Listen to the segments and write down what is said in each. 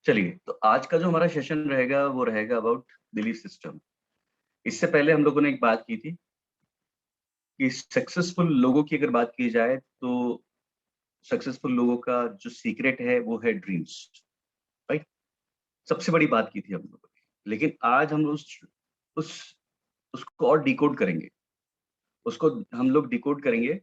चलिए, तो आज का जो हमारा सेशन रहेगा वो रहेगा अबाउट बिलीफ सिस्टम। इससे पहले हम लोगों ने एक बात की थी कि सक्सेसफुल लोगों की अगर बात की जाए तो सक्सेसफुल लोगों का जो सीक्रेट है वो है ड्रीम्स, राइट? सबसे बड़ी बात की थी हम लोगों ने। लेकिन आज हम उस उसको और डिकोड करेंगे। उसको हम लोग डिकोड करेंगे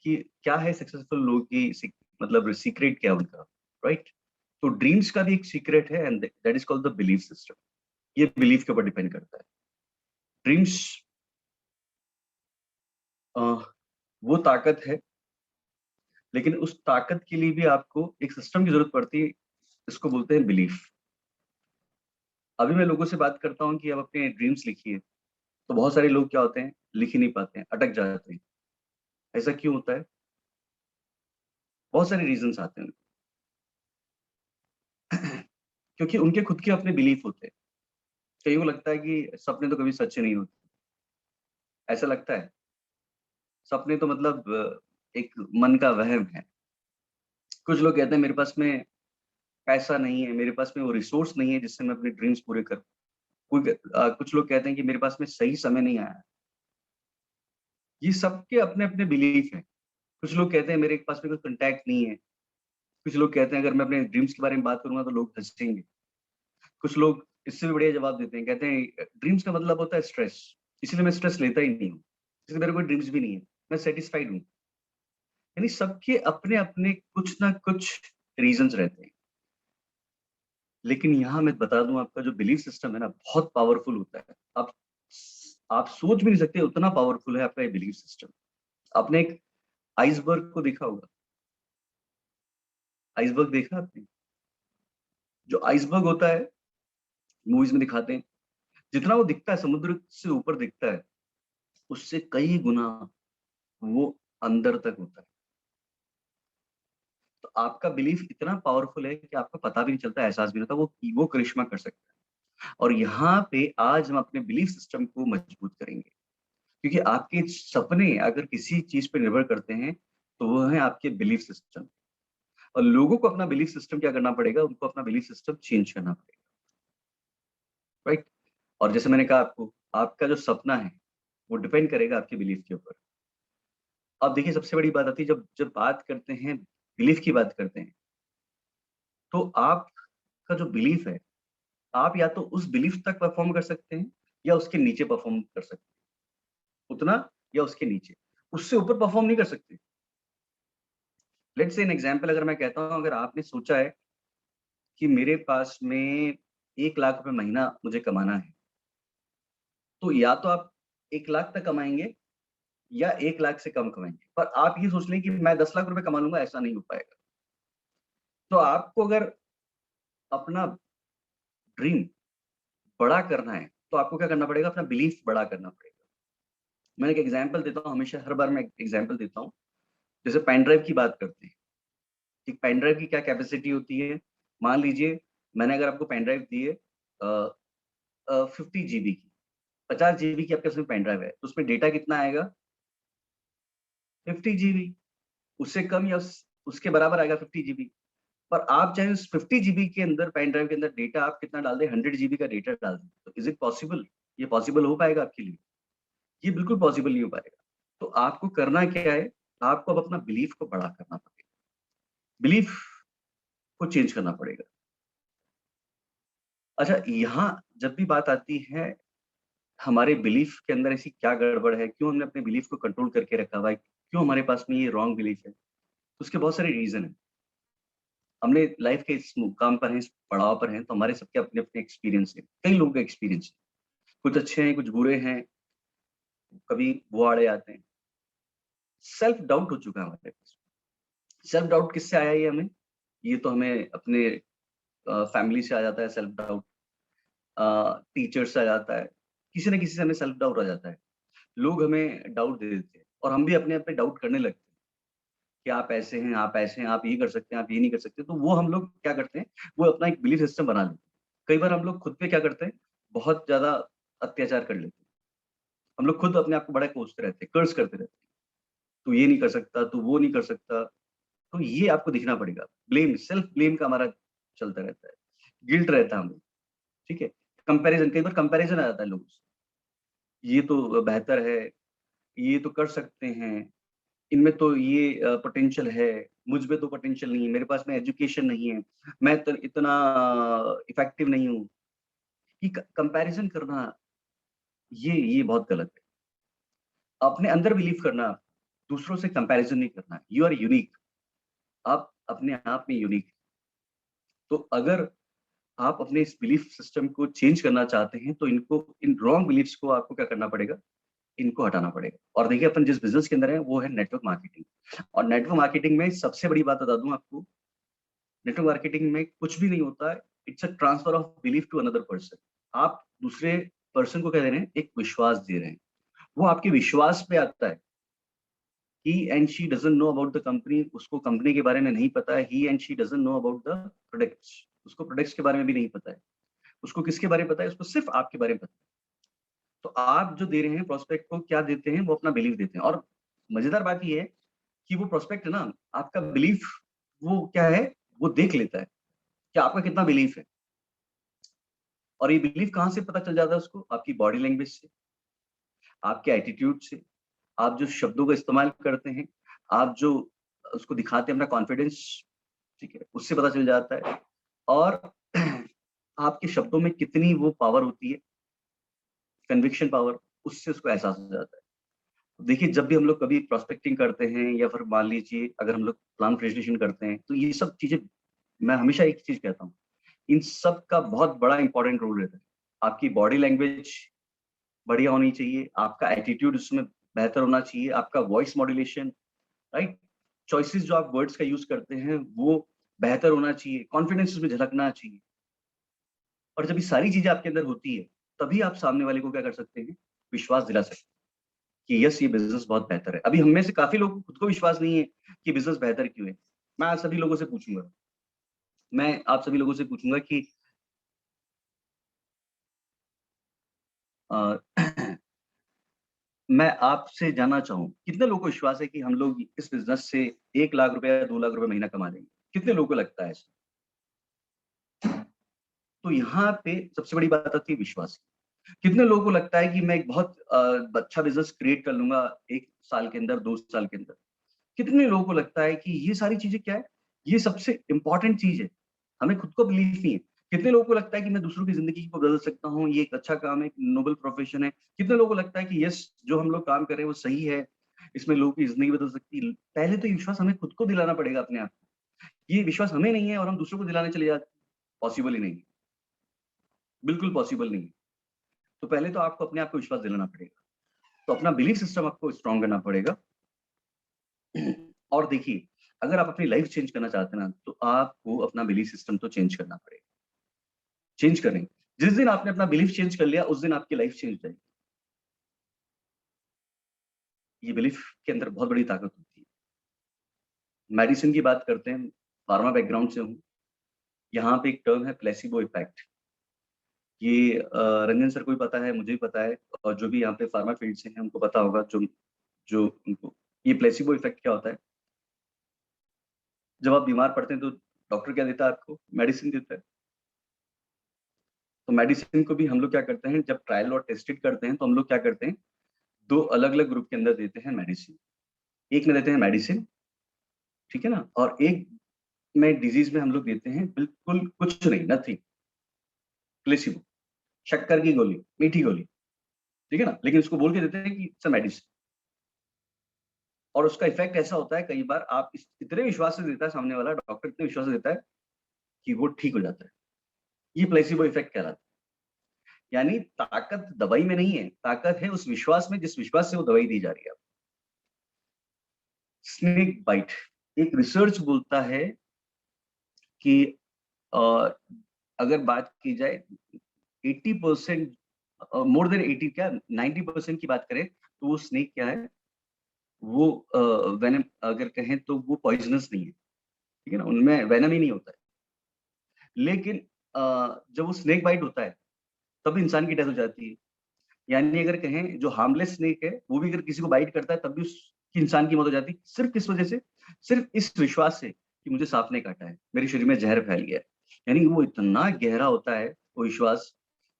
कि क्या है सक्सेसफुल लोगों की मतलब सीक्रेट क्या है उनका, राइट? तो ड्रीम्स का भी एक सीक्रेट है and that is called the belief system. ये बिलीफ के ऊपर डिपेंड करता है। ड्रीम्स वो ताकत है, लेकिन उस ताकत के लिए भी आपको एक सिस्टम की जरूरत पड़ती है। इसको बोलते हैं बिलीफ। अभी मैं लोगों से बात करता हूँ कि आप अपने ड्रीम्स लिखिए, तो बहुत सारे लोग क्या होते हैं, लिख ही नहीं पाते हैं, अटक जाते हैं। ऐसा क्यों होता है? बहुत सारे रीजंस आते हैं। क्योंकि उनके खुद के अपने बिलीफ होते हैं। कईयों को लगता है कि सपने तो कभी सच्चे नहीं होते। ऐसा लगता है सपने तो मतलब एक मन का वहम है। कुछ लोग कहते हैं मेरे पास में पैसा नहीं है, मेरे पास में वो रिसोर्स नहीं है जिससे मैं अपने ड्रीम्स पूरे कर। कुछ लोग कहते हैं कि मेरे पास में सही समय नहीं आया। ये सबके अपने अपने बिलीफ हैं। कुछ लोग कहते हैं मेरे पास में कोई कॉन्टैक्ट नहीं है। कुछ लोग कहते हैं अगर मैं अपने ड्रीम्स के बारे में बात करूंगा तो लोग हंसेंगे। कुछ लोग इससे भी बढ़िया जवाब देते हैं, कहते हैं ड्रीम्स का मतलब होता है स्ट्रेस, इसलिए मैं स्ट्रेस लेता ही नहीं हूँ, इसलिए मेरे कोई ड्रीम्स भी नहीं है, मैं सेटिस्फाइड हूँ। यानी सबके अपने अपने कुछ ना कुछ रीजंस रहते हैं। लेकिन यहाँ मैं बता दूं, आपका जो बिलीफ सिस्टम है ना बहुत पावरफुल होता है। आप सोच भी नहीं सकते उतना पावरफुल है आपका ये बिलीफ सिस्टम। आपने एक आइसबर्ग को देखा होगा। आइसबर्ग देखा आपने? जो आइसबर्ग होता है, मूवीज में दिखाते हैं, जितना वो दिखता है समुद्र से ऊपर दिखता है, उससे कई गुना वो अंदर तक होता है। तो आपका बिलीफ इतना पावरफुल है कि आपको पता भी नहीं चलता, एहसास भी नहीं होता, वो करिश्मा कर सकता है। और यहाँ पे आज हम अपने बिलीफ सिस्टम को मजबूत करेंगे। क्योंकि आपके सपने अगर किसी चीज पे निर्भर करते हैं तो वो है आपके बिलीफ सिस्टम। और लोगों को अपना बिलीफ सिस्टम क्या करना पड़ेगा, उनको अपना बिलीफ सिस्टम चेंज करना पड़ेगा, राइट? और जैसे मैंने कहा आपको, आपका जो सपना है वो डिपेंड करेगा आपके बिलीफ के ऊपर। अब देखिए, सबसे बड़ी बात आती है जब जब बात करते हैं, बिलीफ की बात करते हैं, तो आपका जो बिलीफ है, आप या तो उस बिलीफ तक परफॉर्म कर सकते हैं या उसके नीचे परफॉर्म कर सकते हैं। उतना या उसके नीचे, उससे ऊपर परफॉर्म नहीं कर सकते। लेट्स से एन एग्जांपल, अगर मैं कहता हूँ, अगर आपने सोचा है कि मेरे पास में 1 लाख रुपए महीना मुझे कमाना है, तो या तो आप 1 लाख तक कमाएंगे या 1 लाख से कम कमाएंगे। पर आप ये सोच लें कि मैं 10 लाख रुपए कमा लूंगा, ऐसा नहीं हो पाएगा। तो आपको अगर अपना ड्रीम बड़ा करना है तो आपको क्या करना पड़ेगा, अपना बिलीफ बड़ा करना पड़ेगा। मैं एक एग्जांपल देता हूँ, हमेशा हर बार मैं एक एग्जांपल देता हूँ। जैसे पेन ड्राइव की बात करते हैं, एक पेन ड्राइव की क्या कैपेसिटी होती है? मान लीजिए मैंने अगर आपको पेन ड्राइव दी है 50 GB की, 50 GB की आपके पास में पेन ड्राइव है, तो उसमें डेटा कितना आएगा? 50 GB। उससे कम या उसके बराबर आएगा 50 GB। पर आप चाहे उस 50 GB के अंदर, पेन ड्राइव के अंदर डेटा आप कितना डाल दें, 100 GB का डेटा डाल दें, तो इज इट पॉसिबल? ये पॉसिबल हो पाएगा आपके लिए? ये बिल्कुल पॉसिबल नहीं हो पाएगा। तो आपको करना क्या है, आपको अब अपना बिलीफ को बड़ा करना पड़ेगा, बिलीफ को चेंज करना पड़ेगा। अच्छा, यहाँ जब भी बात आती है हमारे बिलीफ के अंदर ऐसी क्या गड़बड़ है, क्यों हमने अपने बिलीफ को कंट्रोल करके रखा हुआ है, क्यों हमारे पास में ये रॉन्ग बिलीफ है, तो उसके बहुत सारे रीजन है। हमने लाइफ के इस मुकाम पर हैं, इस पड़ाव पर हैं, तो हमारे सबके अपने अपने एक्सपीरियंस है, कई लोगों का एक्सपीरियंस है। कुछ अच्छे हैं, कुछ बुरे हैं, कभी वो आड़े आते हैं। सेल्फ डाउट हो चुका है हमारे पास। सेल्फ डाउट किससे आया ये हमें? ये तो हमें अपने फैमिली से आ जाता है सेल्फ डाउट, टीचर से आ जाता है, किसी न किसी से हमें सेल्फ डाउट आ जाता है। लोग हमें डाउट दे देते हैं और हम भी अपने आप पे डाउट करने लगते हैं कि आप ऐसे हैं, आप ऐसे हैं, आप ये कर सकते हैं, आप ये नहीं कर सकते। तो वो हम लोग क्या करते हैं, वो अपना एक बिलीफ सिस्टम बना लेते हैं। कई बार हम लोग खुद पे क्या करते हैं, बहुत ज़्यादा अत्याचार कर लेते हैं। हम लोग खुद अपने आप को बड़ा कोसते रहते हैं, कर्स करते रहते हैं। तू ये नहीं कर सकता, तू वो नहीं कर सकता। तो ये आपको दिखना पड़ेगा। ब्लेम, सेल्फ ब्लेम का हमारा चलता रहता है। गिल्ट रहता है हमें, ठीक है। कंपैरिजन, कई बार कंपैरिजन आ जाता है लोगों से, ये तो बेहतर है, ये तो कर सकते हैं, इनमें तो ये पोटेंशियल है, मुझ में तो पोटेंशियल नहीं है, मेरे पास में एजुकेशन नहीं है, मैं तो इतना इफेक्टिव नहीं हूँ। ये कंपैरिजन करना, ये बहुत गलत है। अपने अंदर बिलीव करना, दूसरों से कंपैरिजन नहीं करना। यू आर यूनिक, आप अपने आप में यूनिक। तो अगर आप अपने इस बिलीफ सिस्टम को चेंज करना चाहते हैं, तो इन रॉन्ग बिलीफ्स को आपको क्या करना पड़ेगा, इनको हटाना पड़ेगा। और देखिए, अपन जिस बिजनेस के अंदर है वो है नेटवर्क मार्केटिंग। और नेटवर्क मार्केटिंग में सबसे बड़ी बात बता दूं आपको, नेटवर्क मार्केटिंग में कुछ भी नहीं होता है, it's a transfer of belief to another person. आप दूसरे पर्सन को क्या दे रहे हैं, एक विश्वास दे रहे हैं। वो आपके विश्वास पे आता है। He and she doesn't know about the company, उसको कंपनी के बारे में नहीं पता है। He and she doesn't know about the products, उसको प्रोडक्ट्स के बारे में भी नहीं पता है। उसको किसके बारे में पता है, उसको सिर्फ आपके बारे में पता है। तो आप जो दे रहे हैं प्रोस्पेक्ट को, क्या देते हैं, वो अपना बिलीफ देते हैं। और मजेदार बात ये है कि वो प्रोस्पेक्ट है ना, आपका बिलीफ, वो क्या है, वो देख लेता है कि आपका कितना बिलीफ है। और ये बिलीफ कहाँ से पता चल जाता है उसको, आपकी बॉडी लैंग्वेज से, आपके एटीट्यूड से, आप जो शब्दों का इस्तेमाल करते हैं, आप जो उसको दिखाते हैं अपना कॉन्फिडेंस, ठीक है, उससे पता चल जाता है। और आपके शब्दों में कितनी वो पावर होती है, कन्विक्शन पावर, उससे उसको एहसास हो जाता है। देखिए, जब भी हम लोग कभी प्रोस्पेक्टिंग करते हैं, या फिर मान लीजिए अगर हम लोग प्लान प्रेजेंटेशन करते हैं, तो ये सब चीजें, मैं हमेशा एक चीज कहता हूँ, इन सब का बहुत बड़ा इंपॉर्टेंट रोल रहता है। आपकी बॉडी लैंग्वेज बढ़िया होनी चाहिए, आपका एटीट्यूड उसमें बेहतर होना चाहिए, आपका वॉइस मॉड्यूलेशन, राइट, चॉइसेस जो आप वर्ड्स का यूज करते हैं वो बेहतर होना चाहिए, कॉन्फिडेंस उसमें झलकना चाहिए। और जब ये सारी चीजें आपके अंदर होती है, तभी आप सामने वाले को क्या कर सकते हैं, विश्वास दिला सकते हैं कि यस, ये बिजनेस बहुत बेहतर है। अभी हम में से काफी लोगों को खुद को विश्वास नहीं है कि बिजनेस बेहतर क्यों है। मैं आज सभी लोगों से पूछूंगा, मैं आप सभी लोगों से पूछूंगा कि अ, मैं आपसे जानना चाहूँ, कितने लोगों को विश्वास है कि हम लोग इस बिज़नेस से 1 लाख रुपए या 2 लाख रुपए महीना कमा लेंगे? कितने लोगों को लगता है ऐसा? तो यहाँ पे सबसे बड़ी बात आती है विश्वास की। कितने लोगों को लगता है कि मैं एक बहुत अच्छा बिज़नेस क्रिएट कर लूँगा 1 साल के अंदर, 2 साल के अंदर? कितने लोगों को लगता है कि ये सारी चीज़ें क्या है, ये सबसे इम्पोर्टेंट चीज़ है, हमें खुद को बिलीव नहीं है। कितने लोगों को लगता है कि मैं दूसरों की ज़िंदगी को बदल सकता हूँ, ये एक अच्छा काम है, एक नोबल प्रोफ़ेशन है। कितने लोगों को लगता है कि यस, जो हम लोग काम कर रहे हैं वो सही है, इसमें लोगों की ज़िंदगी बदल सकती है। पहले तो ये विश्वास हमें खुद को दिलाना पड़ेगा अपने आप को। ये विश्वास हमें नहीं है और हम दूसरों को दिलाने चले जाते हैं, पॉसिबल ही नहीं है, बिल्कुल पॉसिबल नहीं है। तो पहले तो आपको अपने आप को विश्वास दिलाना पड़ेगा। तो अपना बिलीफ सिस्टम आपको स्ट्रॉन्ग करना पड़ेगा। और देखिए, अगर आप अपनी लाइफ़ चेंज करना चाहते हैं ना, तो आपको अपना बिलीफ सिस्टम तो चेंज करना पड़ेगा। चेंज करें। जिस दिन आपने अपना बिलीफ चेंज कर लिया, उस दिन आपकी लाइफ़ चेंज हो जाएगी। ये बिलीफ के अंदर बहुत बड़ी ताकत होती है। मेडिसिन की बात करते हैं, फार्मा बैकग्राउंड से हूँ। यहाँ पे एक टर्म है प्लेसिबो इफेक्ट। ये रंजन सर को भी पता है, मुझे भी पता है, और जो भी यहाँ पे फार्मा फील्ड से हैं उनको पता होगा, जो जो उनको ये प्लेसिबो इफेक्ट क्या होता है। जब आप बीमार पड़ते हैं तो डॉक्टर क्या देता है आपको? मेडिसिन देता है। तो मेडिसिन को भी हम लोग क्या करते हैं, जब ट्रायल और टेस्टेड करते हैं, तो हम लोग क्या करते हैं, 2 अलग-अलग ग्रुप के अंदर देते हैं मेडिसिन। एक में देते हैं मेडिसिन, ठीक है ना? और एक में डिज़ीज़ में हम लोग देते हैं बिल्कुल कुछ नहीं, नथिंग, प्लेसिबो, शक्कर की गोली, मीठी गोली, ठीक है ना? लेकिन उसको बोल के देते हैं कि इट्स अ मेडिसिन। और उसका इफ़ेक्ट ऐसा होता है, कई बार आप इस इतने विश्वास से देता है सामने वाला डॉक्टर, इतने विश्वास से देता है कि वो ठीक हो जाता है। ये प्लेसिबो इफ़ेक्ट कहलाता है। यानी ताकत दवाई में नहीं है, ताकत है उस विश्वास में जिस विश्वास से वो दवाई दी जा रही है। स्नेक बाइट, एक रिसर्च बोलता है कि अ, अगर बात की जाए 80%, मोर देन 80, क्या 90% की बात करें, तो वो स्नेक क्या है, वो वेनम अगर कहें तो वो पॉइज़नस नहीं है, ठीक है ना? उनमें वेनम ही नहीं होता है। लेकिन जब वो स्नेक बाइट होता है, तब इंसान की डेथ हो जाती है। यानी अगर कहें, जो हार्मलेस स्नेक है, वो भी अगर किसी को बाइट करता है, तब भी उस इंसान की मौत हो जाती है। सिर्फ़ किस वजह से? सिर्फ़ इस विश्वास से कि मुझे साँप ने काटा है, मेरे शरीर में ज़हर फैल गया है। यानी वो इतना गहरा होता है वो विश्वास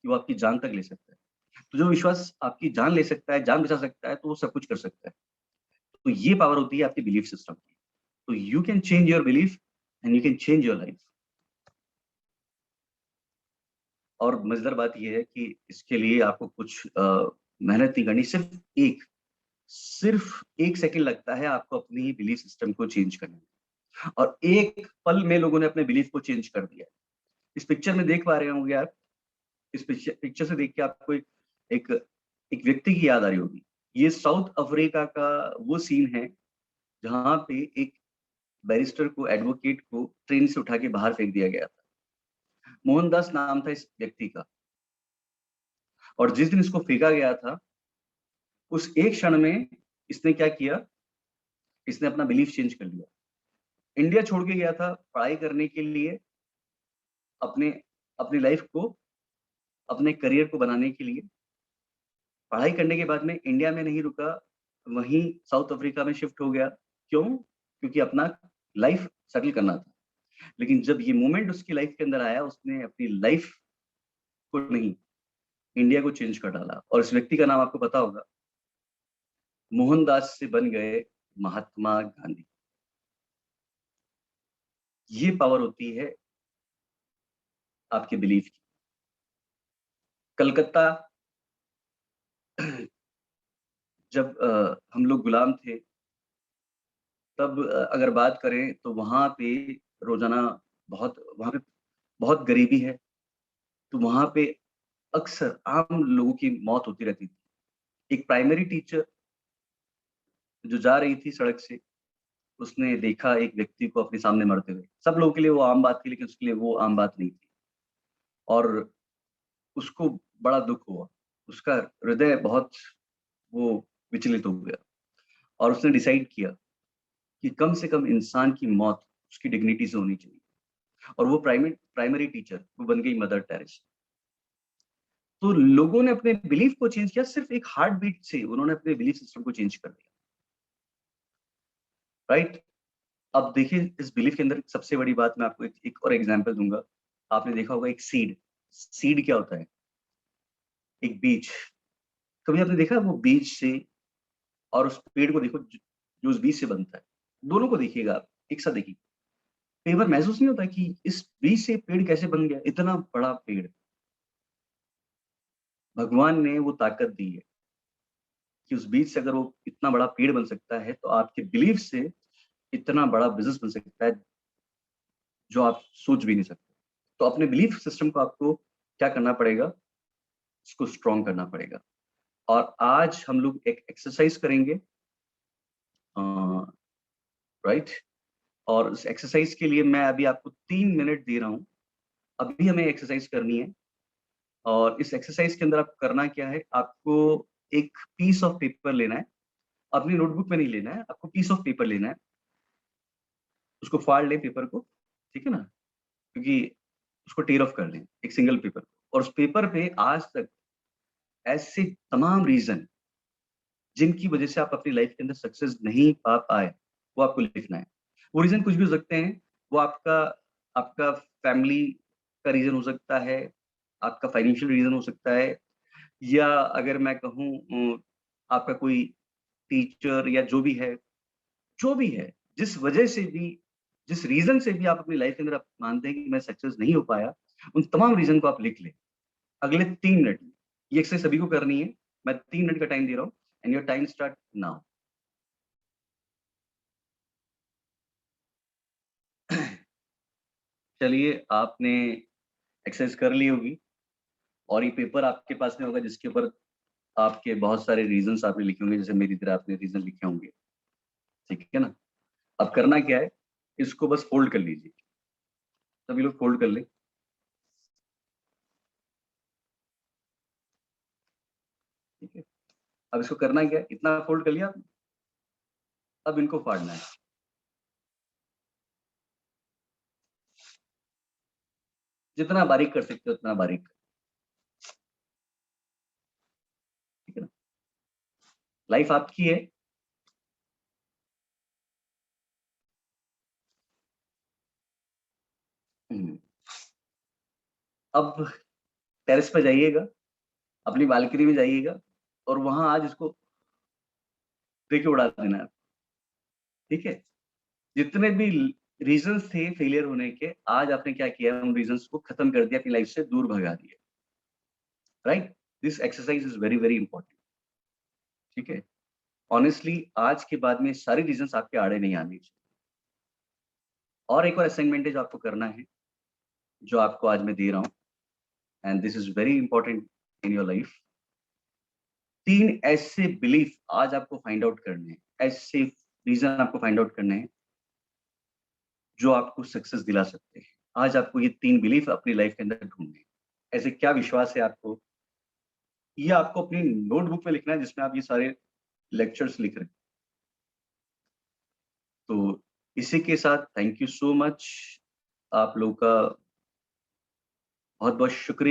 कि वो आपकी जान तक ले सकता है। तो जो विश्वास आपकी जान ले सकता है, जान बचा सकता है, तो वो सब कुछ कर सकता है। तो ये पावर होती है आपके बिलीफ सिस्टम की। तो you can change your belief and you can change your life. और मजेदार बात ये है कि इसके लिए आपको कुछ मेहनत नहीं करनी, सिर्फ एक सेकंड लगता है आपको अपनी बिलीफ सिस्टम को चेंज करने में। और एक पल में लोगों ने अपने बिलीफ को चेंज कर दिया। इस पिक्चर में देख पा रहे होंगे आप, इस पिक्चर से देख के आपको एक एक व्यक्ति की याद आ रही होगी। ये साउथ अफ्रीका का वो सीन है जहां पे एक बैरिस्टर को, एडवोकेट को ट्रेन से उठा के बाहर फेंक दिया गया था। मोहनदास नाम था इस व्यक्ति का। और जिस दिन इसको फेंका गया था, उस एक क्षण में इसने क्या किया, इसने अपना बिलीफ चेंज कर लिया। इंडिया छोड़ के गया था पढ़ाई करने के लिए, अपने अपनी लाइफ को, अपने करियर को बनाने के लिए। पढ़ाई करने के बाद में इंडिया में नहीं रुका, वहीं साउथ अफ्रीका में शिफ्ट हो गया। क्यों? क्योंकि अपना लाइफ सेटल करना था। लेकिन जब ये मोमेंट उसकी लाइफ के अंदर आया, उसने अपनी लाइफ को नहीं, इंडिया को चेंज कर डाला। और इस व्यक्ति का नाम आपको पता होगा, मोहनदास से बन गए महात्मा गांधी। ये पावर होती है आपके बिलीफ की। कलकत्ता जब हम लोग गुलाम थे, तब अगर बात करें तो वहां पे रोजाना वहां पे बहुत गरीबी है। तो वहां पे अक्सर आम लोगों की मौत होती रहती थी। एक प्राइमरी टीचर जो जा रही थी सड़क से, उसने देखा एक व्यक्ति को अपने सामने मरते हुए। सब लोगों के लिए वो आम बात थी, लेकिन उसके लिए वो आम बात नहीं थी। और उसको बड़ा दुख हुआ, उसका हृदय बहुत वो विचलित हो गया। और उसने डिसाइड किया कि कम से कम इंसान की मौत उसकी डिग्निटी से होनी चाहिए। और वो प्राइमरी टीचर वो बन गई मदर टेरेसा। तो लोगों ने अपने बिलीफ को चेंज किया, सिर्फ एक हार्ट बीट से उन्होंने अपने बिलीफ सिस्टम को चेंज कर दिया। राइट? अब देखिए, इस बिलीफ के अंदर सबसे बड़ी बात, मैं आपको एक और एग्जांपल दूंगा। आपने देखा होगा एक सीड। सीड क्या होता है? एक बीज। कभी आपने देखा वो बीज से और उस पेड़ को देखो जो उस बीज से बनता है, दोनों को देखिएगा आप, एक साथ देखिए। कई बार महसूस नहीं होता कि इस बीज से पेड़ कैसे बन गया, इतना बड़ा पेड़? भगवान ने वो ताकत दी है कि उस बीज से अगर वो इतना बड़ा पेड़ बन सकता है, तो आपके बिलीफ से इतना बड़ा बिजनेस बन सकता है जो आप सोच भी नहीं सकते। तो अपने बिलीफ सिस्टम को आपको क्या करना पड़ेगा? उसको स्ट्रॉन्ग करना पड़ेगा। और आज हम लोग एक एक्सरसाइज करेंगे, राइट? और उस एक्सरसाइज के लिए मैं अभी आपको 3 मिनट दे रहा हूँ। अभी हमें एक्सरसाइज करनी है। और इस एक्सरसाइज के अंदर आपको करना क्या है, आपको एक पीस ऑफ पेपर लेना है। अपनी नोटबुक में नहीं लेना है, आपको पीस ऑफ पेपर लेना है। उसको फाड़ लें पेपर को, ठीक है ना? क्योंकि उसको टेयर ऑफ कर लें, एक सिंगल पेपर को। और उस पेपर पे आज तक ऐसे तमाम रीजन जिनकी वजह से आप अपनी लाइफ के अंदर सक्सेस नहीं पा पाए, वो आपको लिखना है। वो रीजन कुछ भी हो सकते हैं। वो आपका आपका फैमिली का रीजन हो सकता है, आपका फाइनेंशियल रीजन हो सकता है, या अगर मैं कहूँ आपका कोई टीचर या जो भी है, जिस वजह से भी, जिस रीजन से भी आप अपनी लाइफ के अंदर आप मानते हैं कि मैं सक्सेस नहीं हो पाया, उन तमाम रीजन को आप लिख लें अगले 3 मिनट में। ये एक्सरसाइज सभी को करनी है। मैं 3 मिनट का टाइम दे रहा हूँ and your time start now. चलिए, आपने एक्सरसाइज कर ली होगी और ये पेपर आपके पास में होगा जिसके ऊपर आपके बहुत सारे रीजंस आपने लिखे होंगे, जैसे मेरी तरह आपने रीजन लिखे होंगे। ठीक है ना? अब करना क्या है, इसको बस फोल्ड कर लीजिए। सभी लोग फोल्ड कर ले। ठीक है? अब इसको करना क्या है, इतना फोल्ड कर लिया आपने, अब इनको फाड़ना है। जितना बारीक कर सकते हो उतना बारीक। ठीक है ना? लाइफ आपकी है। हम्म, अब टेरेस पे जाइएगा, अपनी बालकनी में जाइएगा और वहां आज इसको देके उड़ा देना है, ठीक है? जितने भी रीजंस थे फेलियर होने के, आज आपने क्या किया, उन रीजंस को खत्म कर दिया, अपनी लाइफ से दूर भगा दिया, right? This exercise is very very important, ठीक है? ऑनेस्टली आज के बाद में सारी रीजंस आपके आड़े नहीं आने चाहिए। और एक और असाइनमेंट है जो आपको करना है, जो आपको आज मैं दे रहा हूँ, and this is very important in your life. 3 ऐसे बिलीफ आज आपको फाइंड आउट करने हैं, ऐसे रीजन आपको फाइंड आउट करने हैं जो आपको सक्सेस दिला सकते हैं। आज आपको ये 3 बिलीफ अपनी लाइफ के अंदर ढूंढने हैं। ऐसे क्या विश्वास है आपको, ये आपको अपनी नोटबुक में लिखना है जिसमें आप ये सारे लेक्चर्स लिख रहे हैं। तो इसी के साथ थैंक यू सो मच, आप लोगों का बहुत बहुत शुक्रिया।